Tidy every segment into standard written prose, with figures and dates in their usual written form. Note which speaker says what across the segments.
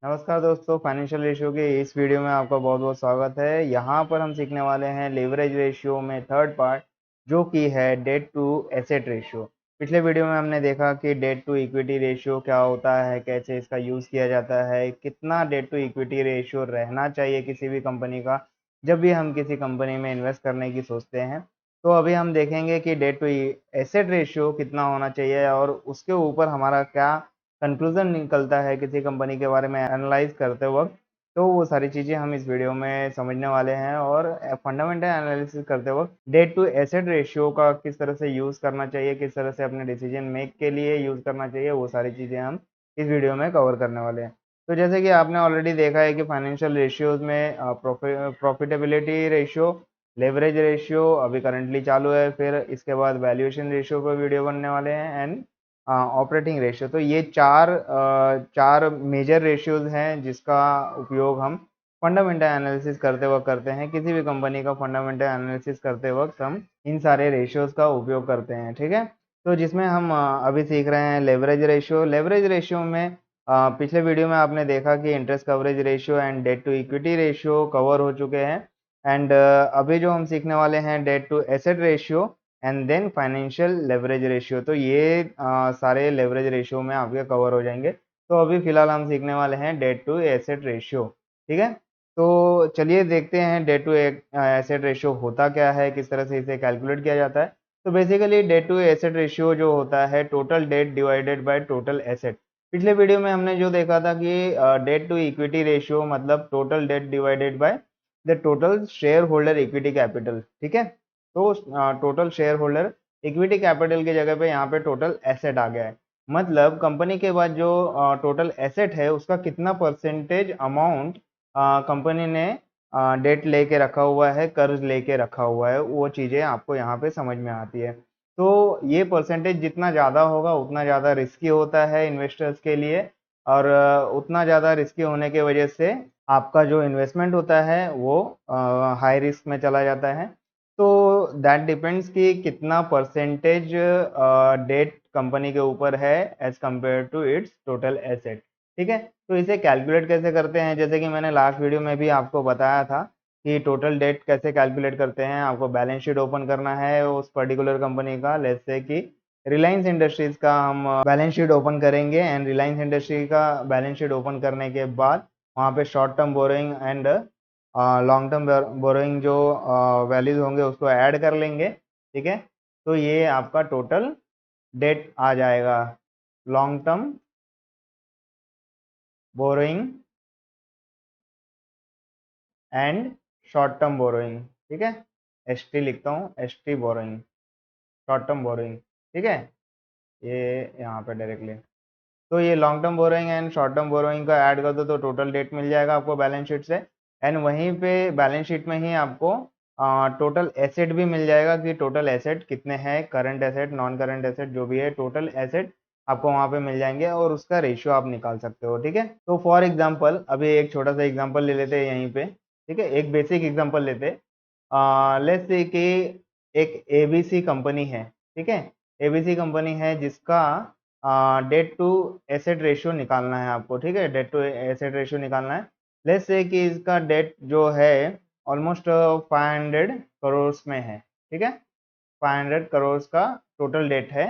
Speaker 1: नमस्कार दोस्तों, financial ratio के इस वीडियो में आपका बहुत बहुत स्वागत है। यहाँ पर हम सीखने वाले हैं लेवरेज रेशियो में थर्ड पार्ट, जो कि है डेट टू एसेट रेशियो। पिछले वीडियो में हमने देखा कि डेट टू इक्विटी रेशियो क्या होता है, कैसे इसका यूज़ किया जाता है, कितना डेट टू इक्विटी रेशियो रहना चाहिए किसी भी कंपनी का जब भी हम किसी कंपनी में इन्वेस्ट करने की सोचते हैं। तो अभी हम देखेंगे कि डेट टू एसेट रेशियो कितना होना चाहिए और उसके ऊपर हमारा क्या कंक्लूजन निकलता है किसी कंपनी के बारे में एनालाइज करते वक्त। तो वो सारी चीज़ें हम इस वीडियो में समझने वाले हैं और फंडामेंटल एनालिसिस करते वक्त डेट टू एसेट रेशियो का किस तरह से यूज़ करना चाहिए, किस तरह से अपने डिसीजन मेक के लिए यूज़ करना चाहिए, वो सारी चीज़ें हम इस वीडियो में कवर करने वाले हैं। तो जैसे कि आपने ऑलरेडी देखा है कि फाइनेंशियल रेशियोज में प्रॉफिटेबिलिटी रेशियो, लेवरेज रेशियो अभी करंटली चालू है, फिर इसके बाद वैल्यूएशन रेशियो पर वीडियो बनने वाले हैं, एंड ऑपरेटिंग रेशियो। तो ये चार मेजर रेशियोज हैं जिसका उपयोग हम फंडामेंटल एनालिसिस करते वक्त करते हैं। किसी भी कंपनी का फंडामेंटल एनालिसिस करते वक्त हम इन सारे रेशियोज का उपयोग करते हैं, ठीक है। तो जिसमें हम अभी सीख रहे हैं लेवरेज रेशियो। लेवरेज रेशियो में पिछले वीडियो में आपने देखा कि interest coverage ratio and debt to equity ratio cover हो चुके हैं, एंड अभी जो हम सीखने वाले हैं debt to asset ratio and then financial leverage ratio. तो ये सारे लेवरेज रेशियो में आपके कवर हो जाएंगे। तो अभी फिलहाल हम सीखने वाले हैं डेट टू एसेट रेशियो, ठीक है। तो चलिए देखते हैं डेट टू एसेट रेशियो होता क्या है, किस तरह से इसे कैलकुलेट किया जाता है। तो basically debt to asset ratio जो होता है total debt divided by total asset. पिछले वीडियो में हमने जो देखा था कि डेट टू इक्विटी रेशियो मतलब total debt divided by the total share holder equity capital, ठीक है। तो total share holder equity capital की जगह पे यहाँ पे टोटल एसेट आ गया है। मतलब कंपनी के बाद जो टोटल एसेट है उसका कितना परसेंटेज अमाउंट कंपनी ने डेट लेके रखा हुआ है, कर्ज लेके रखा हुआ है, वो चीज़ें आपको यहाँ पे समझ में आती है। तो ये परसेंटेज जितना ज़्यादा होगा उतना ज़्यादा रिस्की होता है इन्वेस्टर्स के लिए, और उतना ज़्यादा रिस्की होने की वजह से आपका जो इन्वेस्टमेंट होता है वो हाई रिस्क में चला जाता है। तो दैट डिपेंड्स कि कितना परसेंटेज डेट कंपनी के ऊपर है as compare to its total asset, ठीक है। तो इसे कैलकुलेट कैसे करते हैं, जैसे कि मैंने लास्ट वीडियो में भी आपको बताया था कि टोटल डेट कैसे कैलकुलेट करते हैं। आपको बैलेंस शीट ओपन करना है उस पर्टिकुलर कंपनी का, लेट्स से कि रिलायंस इंडस्ट्रीज का हम बैलेंस शीट ओपन करेंगे, एंड रिलायंस इंडस्ट्री का बैलेंस शीट ओपन करने के बाद वहाँ पे short term borrowing and long term borrowing जो वैल्यूज होंगे उसको ऐड कर लेंगे, ठीक है। तो ये आपका टोटल डेट आ जाएगा, long term borrowing and short term borrowing, ठीक है। एस टी लिखता हूँ, S T borrowing, short term borrowing, ठीक है। ये यहाँ पे डायरेक्टली, तो ये long term borrowing and short term borrowing का ऐड कर दो तो टोटल डेट मिल जाएगा आपको बैलेंस शीट से। एंड वहीं पे बैलेंस शीट में ही आपको टोटल एसेट भी मिल जाएगा कि टोटल एसेट कितने हैं, current asset, non current asset, जो भी है टोटल एसेट आपको वहाँ पे मिल जाएंगे और उसका रेशियो आप निकाल सकते हो, ठीक है। तो फॉर एग्जांपल अभी एक छोटा सा एग्जांपल ले लेते हैं यहीं पे, ठीक है। एक बेसिक एग्जांपल लेते हैं, लेट्स से कि एक एबीसी कंपनी है, ठीक है। एबीसी कंपनी है जिसका डेट टू एसेट रेशियो निकालना है आपको, ठीक है। डेट टू एसेट रेशियो निकालना है। लेट्स से कि इसका डेट जो है ऑलमोस्ट 500 करोड़ में है, ठीक है। 500 करोड़ का टोटल डेट है,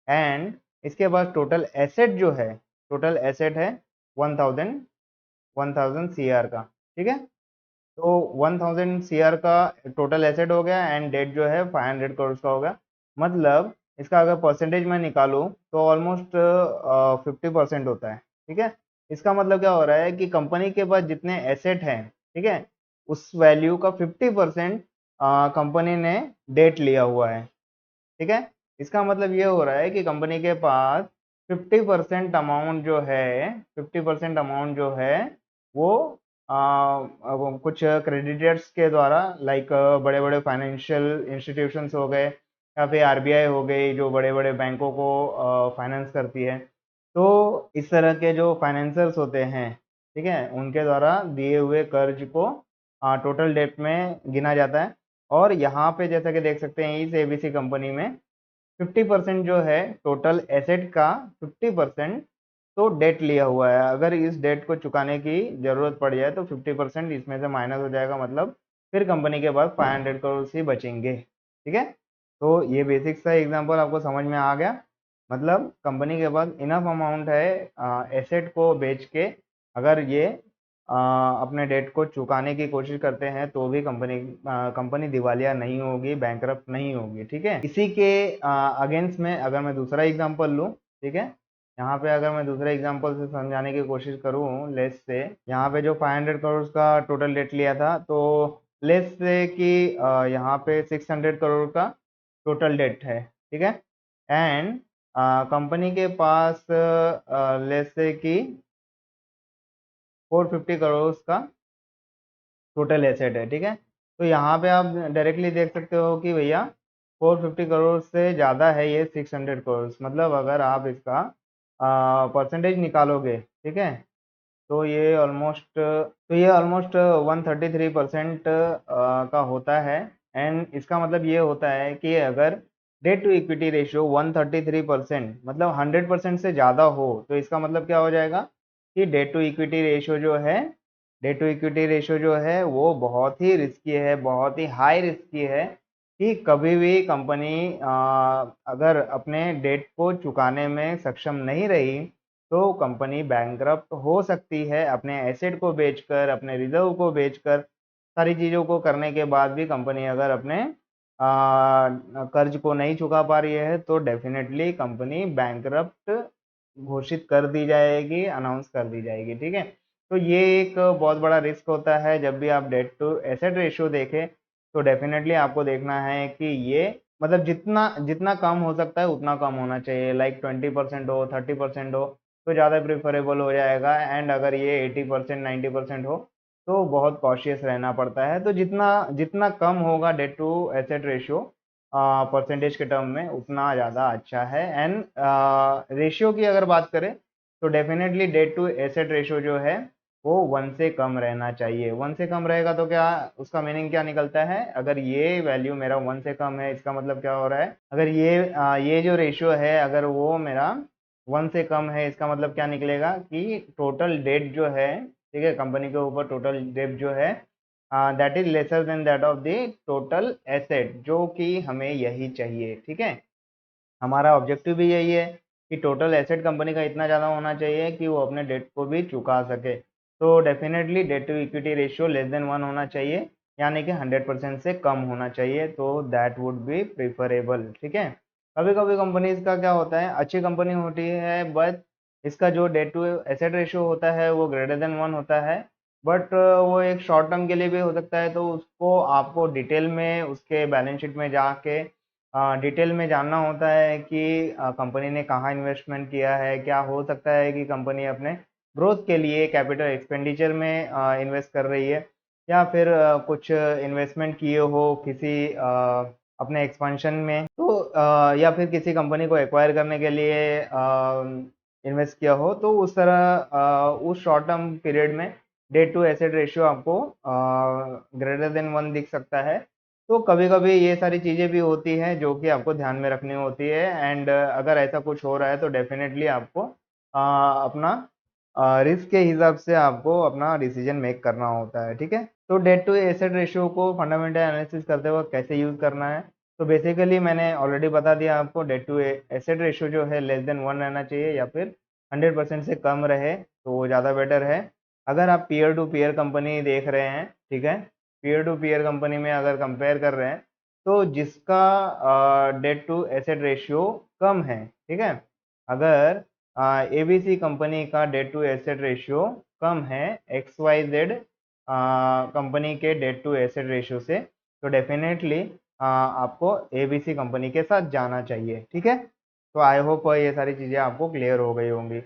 Speaker 1: एंड इसके बाद टोटल एसेट जो है, टोटल एसेट है 1000 सी आर का, ठीक है। तो 1000 सीआर का टोटल एसेट हो गया एंड डेट जो है 500 करोड़ का हो गया। मतलब इसका अगर परसेंटेज मैं निकालूं तो ऑलमोस्ट 50% होता है, ठीक है। इसका मतलब क्या हो रहा है कि कंपनी के पास जितने एसेट हैं, ठीक है, उस वैल्यू का 50% कंपनी ने डेट लिया हुआ है, ठीक है। इसका मतलब ये हो रहा है कि कंपनी के पास 50% अमाउंट जो है, 50% अमाउंट जो है वो अब कुछ क्रेडिटर्स के द्वारा, लाइक बड़े बड़े फाइनेंशियल इंस्टीट्यूशंस हो गए या फिर आरबीआई हो गई जो बड़े बड़े बैंकों को फाइनेंस करती है। तो इस तरह के जो फाइनेंसर्स होते हैं, ठीक है, उनके द्वारा दिए हुए कर्ज को टोटल डेट में गिना जाता है। और यहाँ पे जैसा कि देख सकते हैं इस एबीसी कंपनी में 50% जो है टोटल एसेट का 50% तो डेट लिया हुआ है, अगर इस डेट को चुकाने की जरूरत पड़ जाए तो 50% इसमें से माइनस हो जाएगा, मतलब फिर कंपनी के पास 500 करोड़ ही बचेंगे। ठीक है, तो ये बेसिक सा एग्जांपल आपको समझ में आ गया। मतलब कंपनी के पास इनफ अमाउंट है एसेट को बेच के, अगर ये अपने डेट को चुकाने की कोशिश करते हैं तो भी कंपनी दिवालिया नहीं होगी, बैंकरप्ट नहीं होगी। ठीक है, इसी के अगेंस्ट में अगर मैं दूसरा एग्जांपल लूँ, ठीक है, यहाँ पे अगर मैं दूसरे एग्जांपल से समझाने की कोशिश करूँ, लेट्स से यहाँ पे जो 500 करोड़ का टोटल डेट लिया था, तो लेट्स से कि यहाँ पे 600 करोड़ का टोटल डेट है। ठीक है, एंड कंपनी के पास लेट्स से कि 450 करोड़ का टोटल एसेट है। ठीक है, तो यहाँ पे आप डायरेक्टली देख सकते हो कि भैया 450 करोड़ से ज़्यादा है ये 600 करोड़, मतलब अगर आप इसका परसेंटेज निकालोगे, ठीक है, तो ये ऑलमोस्ट 133% का होता है। एंड इसका मतलब ये होता है कि अगर डेट टू इक्विटी रेशियो 133%, मतलब 100% से ज़्यादा हो, तो इसका मतलब क्या हो जाएगा कि डेट टू इक्विटी रेशियो जो है वो बहुत ही रिस्की है, बहुत ही हाई रिस्की है, कि कभी भी कंपनी अगर अपने डेट को चुकाने में सक्षम नहीं रही तो कंपनी बैंकरप्ट हो सकती है। अपने एसेट को बेचकर, अपने रिजर्व को बेचकर, सारी चीज़ों को करने के बाद भी कंपनी अगर अपने कर्ज को नहीं चुका पा रही है तो डेफिनेटली कंपनी बैंकरप्ट घोषित कर दी जाएगी, अनाउंस कर दी जाएगी। ठीक है, तो ये एक बहुत बड़ा रिस्क होता है। जब भी आप डेट टू एसेट रेशियो देखें तो डेफिनेटली आपको देखना है कि ये मतलब जितना जितना कम हो सकता है उतना कम होना चाहिए, लाइक 20% हो, 30% हो तो ज़्यादा प्रेफरेबल हो जाएगा। एंड अगर ये 80% 90% हो तो बहुत कॉशियस रहना पड़ता है। तो जितना जितना कम होगा debt to asset ratio percentage के टर्म में, उतना ज़्यादा अच्छा है। एंड रेशियो की अगर बात करें तो definitely debt to asset ratio जो है वो 1 से कम रहना चाहिए। 1 से कम रहेगा तो क्या उसका मीनिंग क्या निकलता है, अगर ये वैल्यू मेरा 1 से कम है, इसका मतलब क्या हो रहा है, अगर ये जो रेशियो है अगर वो मेरा 1 से कम है, इसका मतलब क्या निकलेगा कि टोटल डेट जो है, ठीक है, कंपनी के ऊपर टोटल डेट जो है that is lesser than that of the total asset, जो कि हमें यही चाहिए। ठीक है, हमारा ऑब्जेक्टिव भी यही है कि टोटल एसेट कंपनी का इतना ज़्यादा होना चाहिए कि वो अपने डेट को भी चुका सके। तो definitely debt to equity ratio less than 1 होना चाहिए, यानी कि 100% से कम होना चाहिए, तो दैट वुड बी प्रिफरेबल। ठीक है, कभी कभी कंपनीज का क्या होता है, अच्छी कंपनी होती है बट इसका जो डेट टू एसेट रेशियो होता है वो ग्रेटर देन 1 होता है, बट वो एक शॉर्ट टर्म के लिए भी हो सकता है। तो उसको आपको डिटेल में उसके बैलेंस शीट में जाके डिटेल में जानना होता है कि कंपनी ने कहाँ इन्वेस्टमेंट किया है। क्या हो सकता है कि कंपनी अपने ग्रोथ के लिए कैपिटल एक्सपेंडिचर में इन्वेस्ट कर रही है, या फिर कुछ इन्वेस्टमेंट किए हो किसी अपने एक्सपेंशन में, तो या फिर किसी कंपनी को एक्वायर करने के लिए इन्वेस्ट किया हो, तो उस तरह उस शॉर्ट टर्म पीरियड में डेट टू एसेट रेशियो आपको ग्रेटर देन 1 दिख सकता है। तो कभी-कभी ये सारी चीज़ें भी होती हैं जो कि आपको ध्यान में रखनी होती है। एंड अगर ऐसा कुछ हो रहा है तो डेफ़िनेटली आपको अपना रिस्क के हिसाब से आपको अपना डिसीज़न मेक करना होता है। ठीक है? तो डेट टू एसेट रेशियो को फंडामेंटल एनालिसिस करते वक़्त कैसे यूज़ करना है? तो बेसिकली मैंने ऑलरेडी बता दिया आपको, डेट टू एसेट रेशियो जो है लेस देन 1 रहना चाहिए, या फिर 100% से कम रहे तो वो ज़्यादा बेटर है। अगर आप पीयर टू पीयर कंपनी देख रहे हैं, ठीक है? पीयर टू पीयर कंपनी में अगर कंपेयर कर रहे हैं तो जिसका डेट टू एसेट रेशियो कम है, ठीक है, अगर एबीसी कंपनी का डेट टू एसेट रेशियो कम है एक्स वाई जेड कंपनी के डेट टू एसेट रेशियो से, तो डेफिनेटली आपको एबीसी कंपनी के साथ जाना चाहिए। ठीक है, तो आई होप ये सारी चीज़ें आपको क्लियर हो गई होंगी।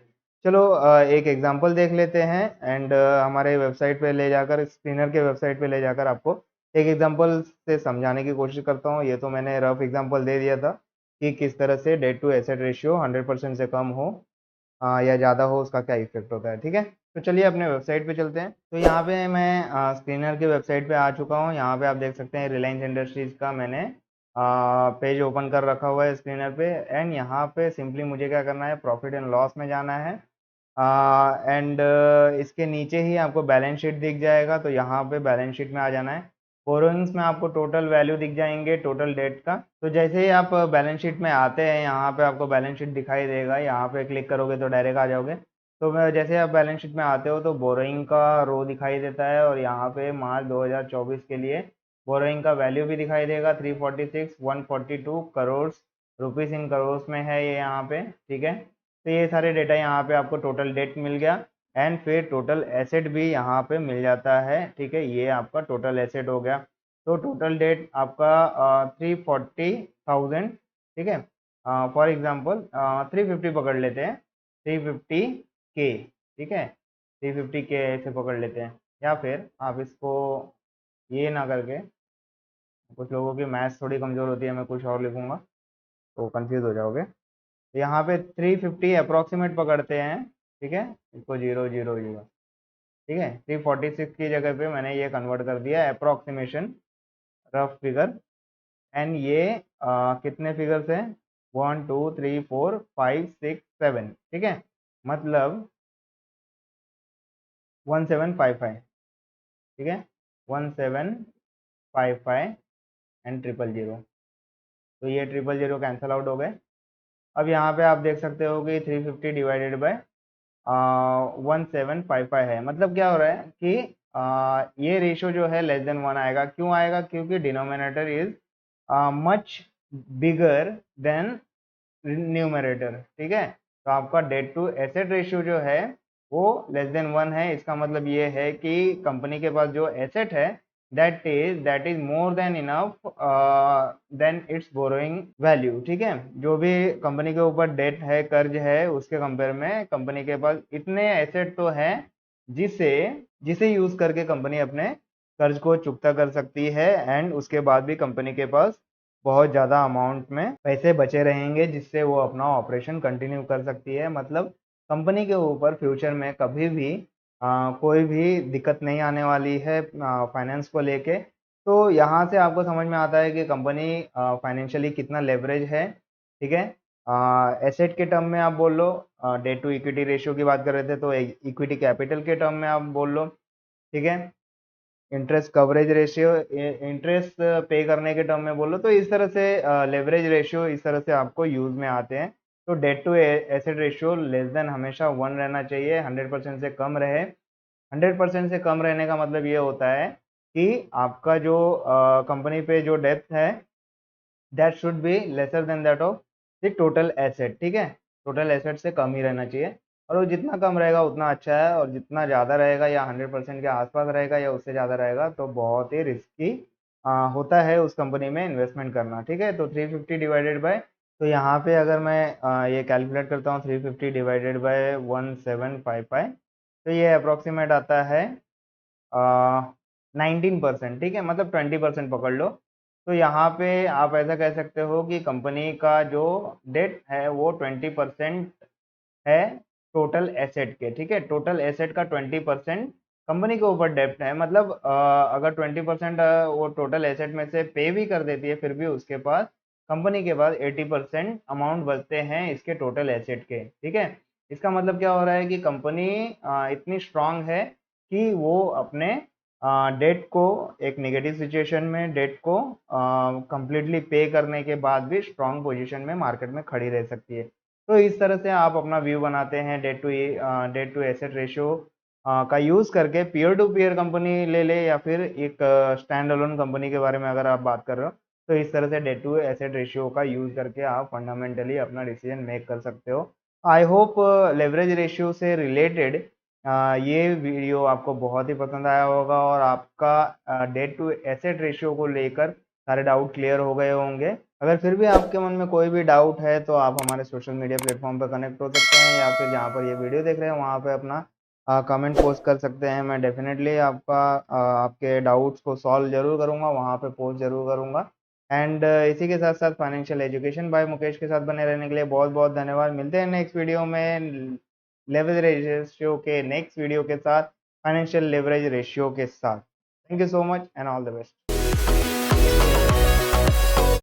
Speaker 1: चलो एक एग्जांपल देख लेते हैं। एंड हमारे वेबसाइट पे ले जाकर, स्क्रीनर के वेबसाइट पे ले जाकर आपको एक एग्जांपल से समझाने की कोशिश करता हूँ। ये तो मैंने रफ एग्जांपल दे दिया था कि किस तरह से डेट टू एसेट रेशियो 100% से कम हो या ज़्यादा हो उसका क्या इफेक्ट होता है। ठीक है, तो चलिए अपने वेबसाइट पे चलते हैं। तो यहाँ पे मैं स्क्रीनर के वेबसाइट पे आ चुका हूँ। यहाँ पे आप देख सकते हैं रिलायंस इंडस्ट्रीज़ का मैंने पेज ओपन कर रखा हुआ है स्क्रीनर पे। एंड यहाँ पे सिंपली मुझे क्या करना है, प्रॉफिट एंड लॉस में जाना है। एंड इसके नीचे ही आपको बैलेंस शीट दिख जाएगा, तो यहाँ पे बैलेंस शीट में आ जाना है। बोरोइंग्स में आपको टोटल वैल्यू दिख जाएंगे, टोटल डेट का। तो जैसे ही आप बैलेंस शीट में आते हैं, यहाँ पे आपको बैलेंस शीट दिखाई देगा, यहाँ पे क्लिक करोगे तो डायरेक्ट आ जाओगे। तो मैं जैसे आप बैलेंस शीट में आते हो तो बोरोइंग का रो दिखाई देता है, और यहाँ पे मार्च 2024 के लिए बोरोइंग का वैल्यू भी दिखाई देगा, 346 142 करोड़ रुपीस इन करोड़ में है ये यहाँ पे, ठीक है। तो ये सारे डेटा यहाँ पे आपको टोटल डेट मिल गया, एंड फिर टोटल एसेट भी यहाँ पे मिल जाता है, ठीक है। ये आपका टोटल एसेट हो गया। तो टोटल डेट आपका 340,000, ठीक है। फॉर एग्जांपल 350 पकड़ लेते हैं, 350K, ठीक है। 350K ऐसे पकड़ लेते हैं, या फिर आप इसको ये ना करके, कुछ लोगों की मैथ्स थोड़ी कमज़ोर होती है, मैं कुछ और लिखूंगा तो कंफ्यूज हो जाओगे। तो यहाँ पे 350 अप्रॉक्सीमेट पकड़ते हैं, ठीक है। इसको 000, ठीक है। 346 की जगह पे मैंने ये कन्वर्ट कर दिया अप्रॉक्सीमेशन, रफ फिगर। एंड ये कितने फिगर्स हैं, 1 2 3 4 5 6 7, ठीक है। मतलब 1755, ठीक है। 1755 एंड 000, तो ये 000 कैंसल आउट हो गए। अब यहाँ पे आप देख सकते हो कि 350 डिवाइडेड बाय 1755 है। मतलब क्या हो रहा है कि ये रेशियो जो है लेस देन 1 आएगा। क्यों आएगा? क्योंकि denominator is much bigger than numerator, ठीक है। तो आपका डेट टू एसेट रेशियो जो है वो लेस देन 1 है। इसका मतलब ये है कि कंपनी के पास जो एसेट है that is more than enough than its borrowing value, ठीक है। जो भी कंपनी के ऊपर डेट है, कर्ज है, उसके कंपेयर में कंपनी के पास इतने एसेट तो है जिसे जिसे यूज करके कंपनी अपने कर्ज को चुकता कर सकती है, एंड उसके बाद भी कंपनी के पास बहुत ज़्यादा अमाउंट में पैसे बचे रहेंगे, जिससे वो अपना ऑपरेशन कंटिन्यू कर सकती है। मतलब कंपनी के ऊपर फ्यूचर में कभी भी कोई भी दिक्कत नहीं आने वाली है फाइनेंस को लेके। तो यहाँ से आपको समझ में आता है कि कंपनी फाइनेंशियली कितना लेवरेज है, ठीक है। एसेट के टर्म में आप बोल लो, डेट टू इक्विटी रेशियो की बात कर रहे थे तो इक्विटी कैपिटल के टर्म में आप बोल लो, ठीक है। इंटरेस्ट कवरेज रेशियो, इंटरेस्ट पे करने के टर्म में बोलो, तो इस तरह से लेवरेज रेशियो इस तरह से आपको यूज में आते हैं। तो debt to asset ratio less than हमेशा 1 रहना चाहिए, 100% से कम रहे। 100% से कम रहने का मतलब ये होता है कि आपका जो कंपनी पे जो डेप्थ है that should be lesser than that of the total asset, ठीक है। टोटल एसेट से कम ही रहना चाहिए, और वो जितना कम रहेगा उतना अच्छा है, और जितना ज़्यादा रहेगा या 100% के आसपास रहेगा या उससे ज़्यादा रहेगा तो बहुत ही रिस्की होता है उस कंपनी में इन्वेस्टमेंट करना, ठीक है। तो 350 डिवाइडेड बाय, तो यहाँ पे अगर मैं ये कैलकुलेट करता हूँ 350 डिवाइडेड बाय 1755, तो ये अप्रोक्सीमेट आता है 19%, ठीक है। मतलब 20% पकड़ लो। तो यहाँ पे आप ऐसा कह सकते हो कि कंपनी का जो डेट है वो 20% है टोटल एसेट के, ठीक है। टोटल एसेट का 20% कंपनी के ऊपर डेप्ट है। मतलब अगर 20% वो टोटल एसेट में से पे भी कर देती है, फिर भी उसके पास, कंपनी के पास 80% अमाउंट बचते हैं इसके टोटल एसेट के, ठीक है। इसका मतलब क्या हो रहा है कि कंपनी इतनी स्ट्रांग है कि वो अपने डेट को एक नेगेटिव सिचुएशन में डेट को कंप्लीटली पे करने के बाद भी स्ट्रांग पोजीशन में मार्केट में खड़ी रह सकती है। तो इस तरह से आप अपना व्यू बनाते हैं डेट टू एसेट रेशियो का यूज़ करके। पीयर टू पीयर कंपनी ले ले या फिर एक स्टैंड अलोन कंपनी के बारे में अगर आप बात कर रहे हो, तो इस तरह से डेट टू एसेट रेशियो का यूज़ करके आप फंडामेंटली अपना डिसीजन मेक कर सकते हो। आई होप लेवरेज रेशियो से रिलेटेड ये वीडियो आपको बहुत ही पसंद आया होगा, और आपका डेट टू एसेट रेशियो को लेकर सारे डाउट क्लियर हो गए होंगे। अगर फिर भी आपके मन में कोई भी डाउट है तो आप हमारे सोशल मीडिया प्लेटफॉर्म पर कनेक्ट हो सकते हैं, या फिर जहाँ पर ये वीडियो देख रहे हैं वहाँ पे अपना कमेंट पोस्ट कर सकते हैं। मैं डेफिनेटली आपके डाउट्स को सॉल्व जरूर करूँगा, वहाँ पे पोस्ट जरूर करूँगा। एंड इसी के साथ साथ फाइनेंशियल एजुकेशन बाय मुकेश के साथ बने रहने के लिए बहुत बहुत धन्यवाद। मिलते हैं नेक्स्ट वीडियो में लेवरेज रेशियो के नेक्स्ट वीडियो के साथ, फाइनेंशियल लेवरेज रेशियो के साथ। Thank you so much and all the best.